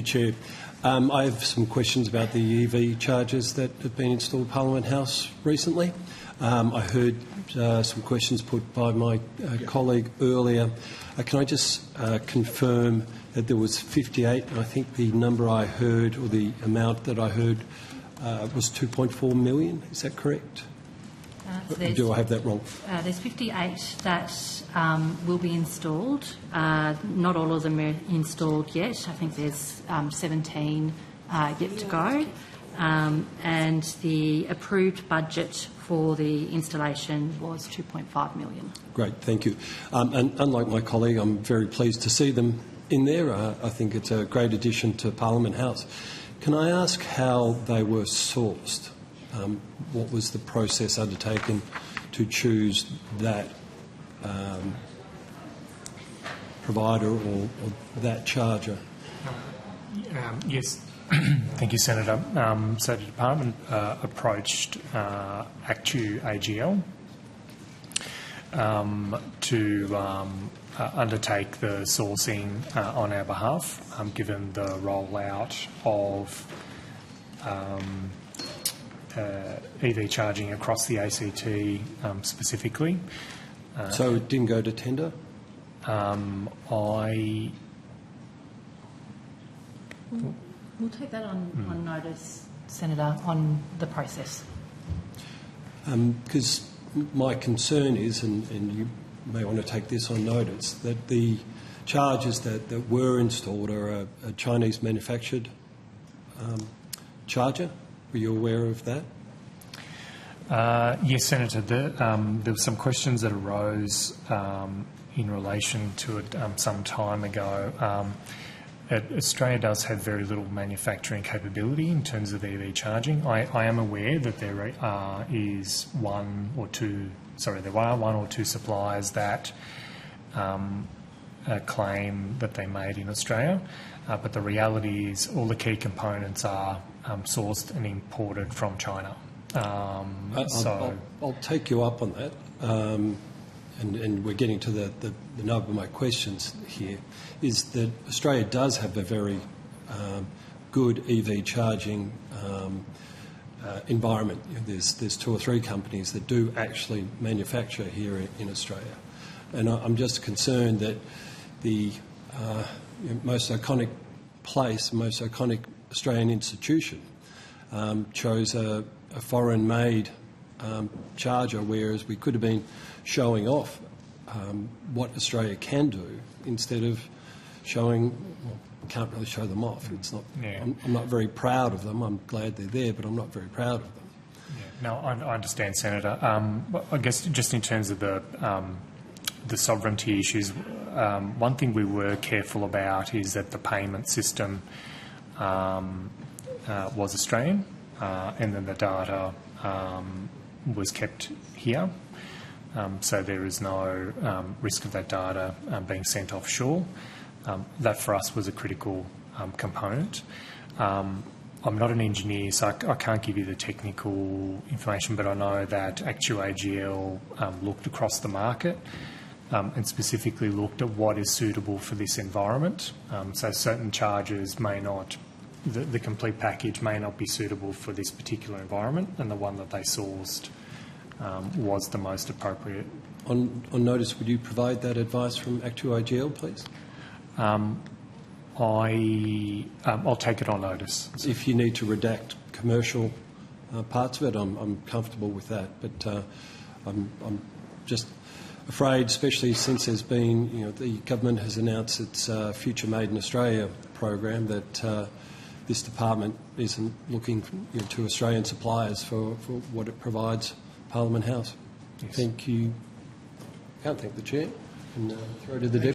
Chair. I have some questions about the EV chargers that have been installed at Parliament House recently. I heard some questions put by my colleague earlier. Can I just confirm that there was 58, and I think the number I heard, or the amount that I heard, was 2.4 million. Is that correct? Do I have that wrong? There's 58 that will be installed. Not all of them are installed yet. I think there's 17 yet to go. And the approved budget for the installation was 2.5 million. Great, thank you. And unlike my colleague, I'm very pleased to see them in there. I think it's a great addition to Parliament House. Can I ask how they were sourced? What was the process undertaken to choose that provider or that charger? Yes, thank you, Senator. So the department approached Actu AGL to undertake the sourcing on our behalf, given the rollout of EV charging across the ACT specifically. So it didn't go to tender? We'll take that on notice, Senator, on the process. Because my concern is, and you may want to take this on notice, that the chargers that were installed are a Chinese manufactured charger. Were you aware of that? Yes, Senator. There were some questions that arose in relation to it some time ago. Australia does have very little manufacturing capability in terms of EV charging. I am aware that there are one or two suppliers that claim that they made in Australia, but the reality is all the key components are sourced and imported from China. I'll take you up on that, and we're getting to the nub of my questions here, is that Australia does have a very good EV charging environment. There's two or three companies that do actually manufacture here in Australia, and I'm just concerned that the most iconic place, most iconic Australian institution chose a foreign-made charger, whereas we could have been showing off what Australia can do instead of showing. Well, can't really show them off. It's not. Yeah. I'm not very proud of them. I'm glad they're there, but I'm not very proud of them. Yeah. No, I understand, Senator. I guess just in terms of the sovereignty issues, one thing we were careful about is that the payment system was Australian, and then the data was kept here. So there is no risk of that data being sent offshore. That for us was a critical component. I'm not an engineer, so I can't give you the technical information, but I know that Actu AGL looked across the market and specifically looked at what is suitable for this environment. So certain chargers may not, the complete package may not be suitable for this particular environment, and the one that they sourced was the most appropriate. On notice, would you provide that advice from Actu AGL, please? I'll take it on notice. If you need to redact commercial parts of it, I'm comfortable with that. But I'm just afraid, especially since there's been, the government has announced its Future Made in Australia program, that this department isn't looking to Australian suppliers for what it provides Parliament House. Yes. Thank you. Can't thank the chair. And throw to the deputy.